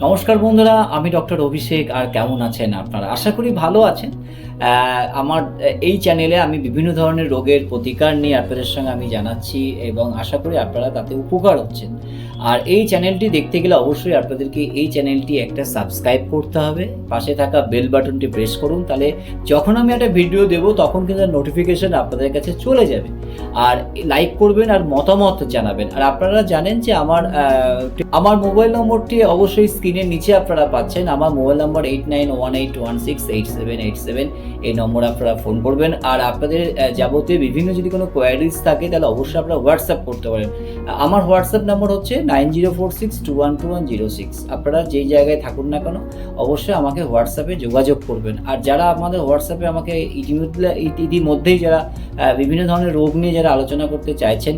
নমস্কার বন্ধুরা, আমি ডক্টর অভিষেক। আর কেমন আছেন আপনারা? আশা করি ভালো আছেন। আমার এই চ্যানেলে আমি বিভিন্ন ধরনের রোগের প্রতিকার নিয়ে আপনাদের সঙ্গে আমি জানাচ্ছি এবং আশা করি আপনারা তাতে উপকার হচ্ছেন। আর এই চ্যানেলটি দেখতে গেলে অবশ্যই আপনাদেরকে এই চ্যানেলটি একটা সাবস্ক্রাইব করতে হবে, পাশে থাকা বেল বাটনটি প্রেস করুন, তাহলে যখন আমি একটা ভিডিও দেবো তখন কিন্তু নোটিফিকেশন আপনাদের কাছে চলে যাবে। আর লাইক করবেন আর মতামত জানাবেন। আর আপনারা জানেন যে আমার মোবাইল নম্বরটি অবশ্যই স্ক্রিনের নিচে আপনারা পাচ্ছেন। আমার মোবাইল নম্বর 8918168787। এই নম্বরে আপনারা ফোন করবেন। আর আপনাদের যাবতীয় বিভিন্ন যদি কোনো কোয়ারিজ থাকে তাহলে অবশ্যই আপনারা হোয়াটসঅ্যাপ করতে পারেন। আমার হোয়াটসঅ্যাপ নম্বর হচ্ছে 9046212106। আপনারা যেই জায়গায় থাকুন না কেন অবশ্যই আমাকে হোয়াটসঅ্যাপে যোগাযোগ করবেন। আর যারা আমাদের হোয়াটসঅ্যাপে আমাকে ইতিমধ্যেই যারা বিভিন্ন ধরনের রোগ নিয়ে যারা আলোচনা করতে চাইছেন,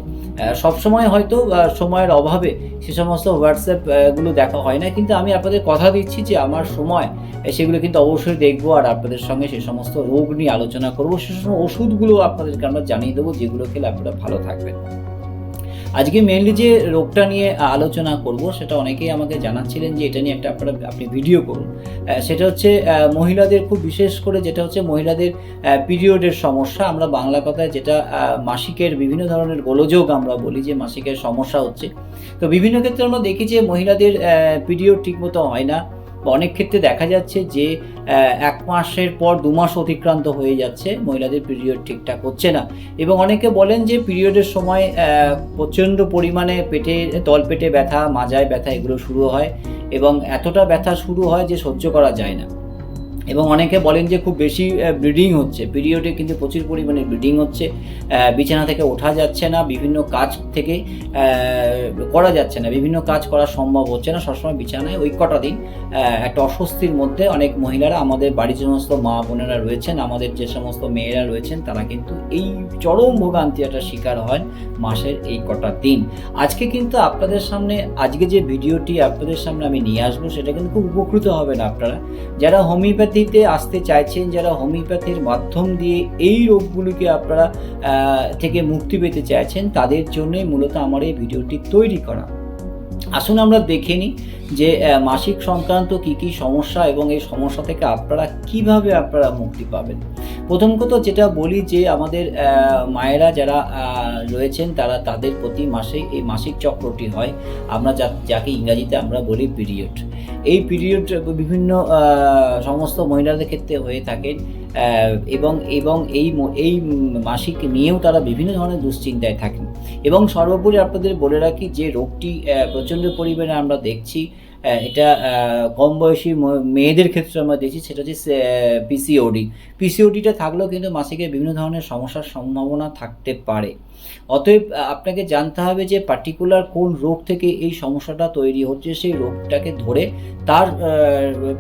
সবসময় হয়তো সময়ের অভাবে সে সমস্ত হোয়াটসঅ্যাপগুলো দেখা হয় না, কিন্তু আমি আপনাদের কথা দিচ্ছি যে আমার সময় সেগুলো কিন্তু অবশ্যই দেখবো আর আপনাদের সঙ্গে সে সমস্ত রোগ নিয়ে আলোচনা করবো। সে সমস্ত ওষুধগুলো আপনাদেরকে আমরা জানিয়ে দেবো যেগুলো খেলে আপনারা ভালো থাকবেন। আজকে মেনলি যে রোগটা নিয়ে আলোচনা করব সেটা অনেকেই আমাকে জানাচ্ছিলেন যে এটা নিয়ে আপনি ভিডিও করুন। সেটা হচ্ছে মহিলাদের, খুব বিশেষ করে যেটা হচ্ছে মহিলাদের পিরিয়ডের সমস্যা। আমরা বাংলা কথায় যেটা মাসিকের বিভিন্ন ধরনের গোলযোগ আমরা বলি যে মাসিকের সমস্যা হচ্ছে। তো বিভিন্ন ক্ষেত্রে আমরা দেখি যে মহিলাদের পিরিয়ড ঠিকমতো হয় না। অনেক ক্ষেত্রে দেখা যাচ্ছে যে 1 মাসের পর 2 মাস অতিক্রান্ত হয়ে যাচ্ছে, মহিলাদের পিরিয়ড ঠিকঠাক হচ্ছে না। এবং অনেকে বলেন যে পিরিয়ডের সময় প্রচণ্ড পরিমাণে তলপেটে ব্যথা, মাজায় ব্যথা এগুলো শুরু হয় এবং এতটা ব্যথা শুরু হয় যে সহ্য করা যায় না। এবং অনেকে বলেন যে খুব বেশি ব্লিডিং হচ্ছে, পিরিয়ডে কিন্তু প্রচুর পরিমাণে ব্লিডিং হচ্ছে, বিছানা থেকে ওঠা যাচ্ছে না, বিভিন্ন কাজ থেকে করা যাচ্ছে না, বিভিন্ন কাজ করা সম্ভব হচ্ছে না, সবসময় বিছানায় ওই কটা দিন একটা অস্বস্তির মধ্যে অনেক মহিলারা, আমাদের বাড়ির যে সমস্ত মা বোনেরা রয়েছেন, আমাদের যে সমস্ত মেয়েরা রয়েছেন, তারা কিন্তু এই চরম ভোগান্তিটা শিকার হয় মাসের এই কটা দিন। আজকে কিন্তু আপনাদের সামনে, আজকে যে ভিডিওটি আপনাদের সামনে আমি নিয়ে আসবো সেটা কিন্তু খুব উপকৃত হবেন আপনারা যারা হোমিওপ্যাথিতে আসতে চাইছেন, যারা হোমিওপ্যাথির মাধ্যম দিয়ে এই রোগগুলিকে আপনারা থেকে মুক্তি পেতে চাইছেন, তাদের জন্যই মূলত আমার এই ভিডিওটি তৈরি করা। আসুন আমরা দেখে নিই যে মাসিক সংক্রান্ত কী সমস্যা এবং এই সমস্যা থেকে আপনারা কিভাবে মুক্তি পাবেন। প্রথম কথা যেটা বলি যে আমাদের মায়েরা যারা রয়েছেন তাদের প্রতি মাসে এই মাসিক চক্রটি হয়, আমরা যাকে ইংরাজিতে আমরা বলি পিরিয়ড। এই পিরিয়ড বিভিন্ন সমস্ত মহিলাদের ক্ষেত্রে হয়ে থাকেন এবং এই মাসিক নিয়েও তারা বিভিন্ন ধরনের দুশ্চিন্তায় থাকেন। এবং সর্বোপরি আপনাদের বলে রাখি যে রোগটি প্রচণ্ড পরিমাণে আমরা দেখছি, এটা কম বয়সী মেয়েদের ক্ষেত্রে আমরা দেখছি, সেটা হচ্ছে পিসিওডিটা থাকলেও কিন্তু মাসিকের বিভিন্ন ধরনের সমস্যার সম্ভাবনা থাকতে পারে। অতএব আপনাকে জানতে হবে যে পার্টিকুলার কোন রোগ থেকে এই সমস্যাটা তৈরি হচ্ছে, সেই রোগটাকে ধরে তার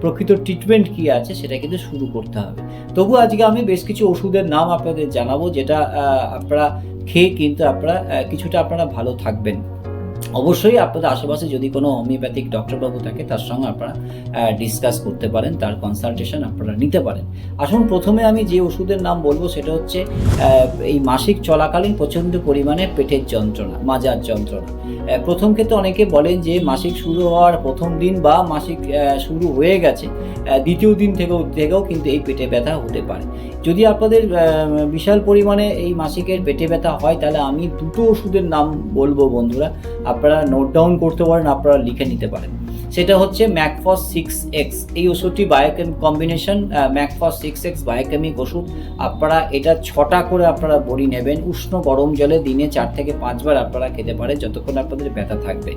প্রকৃত ট্রিটমেন্ট কী আছে সেটা কিন্তু শুরু করতে হবে। তবু আজকে আমি বেশ কিছু ওষুধের নাম আপনাদের জানাবো, যেটা আপনারা খেয়ে কিন্তু কিছুটা ভালো থাকবেন। অবশ্যই আপনাদের আশেপাশে যদি কোনো হোমিওপ্যাথিক ডক্টরবাবু থাকে তার সঙ্গে আপনারা ডিসকাস করতে পারেন, তার কনসালটেশন আপনারা নিতে পারেন। আসুন প্রথমে আমি যে ওষুধের নাম বলবো সেটা হচ্ছে এই মাসিক চলাকালীন প্রচণ্ড পরিমাণে পেটের যন্ত্রণা, মাজার যন্ত্রণা। প্রথম ক্ষেত্রে অনেকে বলেন যে মাসিক শুরু হওয়ার প্রথম দিন বা মাসিক শুরু হয়ে গেছে দ্বিতীয় দিন থেকেও কিন্তু এই পেটে ব্যথা হতে পারে। যদি আপনাদের বিশাল পরিমাণে এই মাসিকের পেটে ব্যথা হয় তাহলে আমি দুটো ওষুধের নাম বলবো বন্ধুরা, আপনারা নোট ডাউন করতে পারেন, আপনারা লিখে নিতে পারেন। সেটা হচ্ছে ম্যাকফস 6X। এই ওষুধটি বায়োকেমিক কম্বিনেশন, ম্যাকফস 6X বায়োকেমিক ওষুধ। আপনারা এটা 6টা করে আপনারা বড়ি নেবেন, উষ্ণ গরম জলে দিনে 4 থেকে 5 বার আপনারা খেতে পারেন যতক্ষণ আপনাদের ব্যথা থাকবে।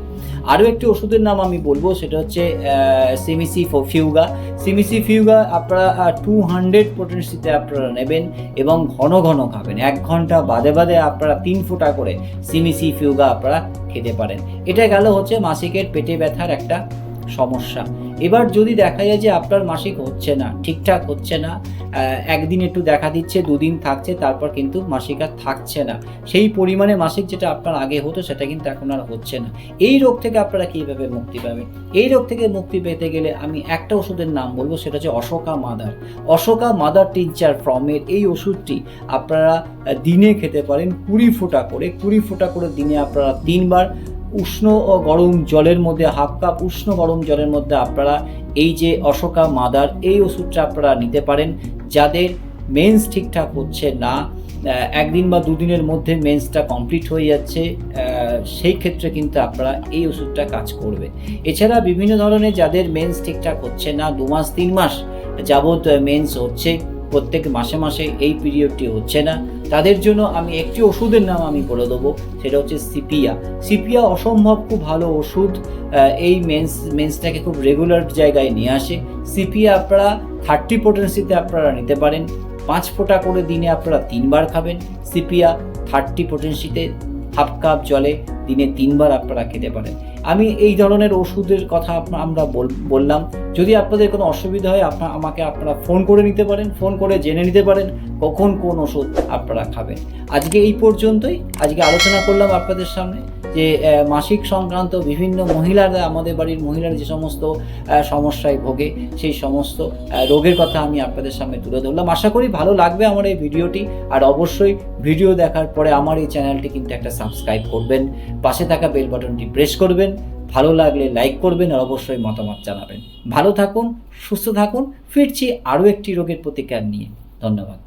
আরও একটি ওষুধের নাম আমি বলবো, সেটা হচ্ছে সিমিসি ফিউগা। আপনারা 200 পোটেন্সিতে আপনারা নেবেন এবং ঘন ঘন খাবেন। 1 ঘন্টা বাদে বাদে আপনারা 3 ফোঁটা করে সিমিসি ফিউগা আপনারা খেতে পারেন। এটা গেল হচ্ছে মাসিকের পেটে ব্যথার একটা সমস্যা। এবার যদি দেখা যায় যে আপনার মাসিক হচ্ছে না, ঠিকঠাক হচ্ছে না, একদিন একটু দেখা দিচ্ছে, 2 দিন থাকছে, তারপর কিন্তু মাসিক আর থাকছে না, সেই পরিমাণে মাসিক যেটা আপনার আগে হতো সেটা কিন্তু এখন আর হচ্ছে না, এই রোগ থেকে আপনারা কীভাবে মুক্তি পাবেন? এই রোগ থেকে মুক্তি পেতে গেলে আমি একটা ওষুধের নাম বলবো, সেটা হচ্ছে অশোকা মাদার টিনচার ফ্রমের। এই ওষুধটি আপনারা দিনে খেতে পারেন 20 ফোঁটা করে দিনে আপনারা 3 বার উষ্ণ ও গরম জলের মধ্যে, হাফ কাপ উষ্ণ গরম জলের মধ্যে আপনারা এই যে অশোকা মাদার এই ওষুধটা আপনারা নিতে পারেন। যাদের মেন্স ঠিকঠাক হচ্ছে না, একদিন বা দুদিনের মধ্যে মেন্সটা কমপ্লিট হয়ে যাচ্ছে, সেই ক্ষেত্রে কিন্তু আপনারা এই ওষুধটা কাজ করবে। এছাড়া বিভিন্ন ধরনের যাদের মেন্স ঠিকঠাক হচ্ছে না, 2 মাস 3 মাস যাবৎ মেন্স হচ্ছে, প্রত্যেক মাসে মাসে এই পিরিয়ডটি হচ্ছে না, তাদের জন্য আমি একটি ওষুধের নাম আমি বলে দেবো, সেটা হচ্ছে সিপিয়া। সিপিয়া অসম্ভব খুব ভালো ওষুধ, এই মেন্সটাকে খুব রেগুলার জায়গায় নিয়ে আসে। সিপিয়া আপনারা 30 পোটেন্সিতে আপনারা নিতে পারেন, 5 ফোঁটা করে দিনে আপনারা 3 বার খাবেন। সিপিয়া 30 পোটেন্সিতে হাফ কাপ জলে দিনে 3 বার আপনারা খেতে পারেন। আমি এই ধরনের ওষুধের কথা আমরা বললাম। যদি আপনাদের কোনো অসুবিধা হয় আমাকে আপনারা ফোন করে নিতে পারেন, ফোন করে জেনে নিতে পারেন কখন কোন ওষুধ আপনারা খাবেন। আজকে এই পর্যন্তই। আজকে আলোচনা করলাম আপনাদের সামনে যে মাসিক সংক্রান্ত বিভিন্ন মহিলারা, আমাদের বাড়ির মহিলারা যে সমস্ত সমস্যায় ভোগে, সেই সমস্ত রোগের কথা আমি আপনাদের সামনে তুলে ধরলাম। আশা করি ভালো লাগবে আমার এই ভিডিওটি। আর অবশ্যই ভিডিও দেখার পরে আমার এই চ্যানেলটি কিন্তু একটা সাবস্ক্রাইব করবেন, পাশে থাকা বেল বাটনটি প্রেস করবেন, ভালো লাগলে লাইক করবেন, আর অবশ্যই মতামত জানাবেন। ভালো থাকুন, সুস্থ থাকুন। ফিরছি আরও একটি রোগের প্রতিকার নিয়ে। ধন্যবাদ।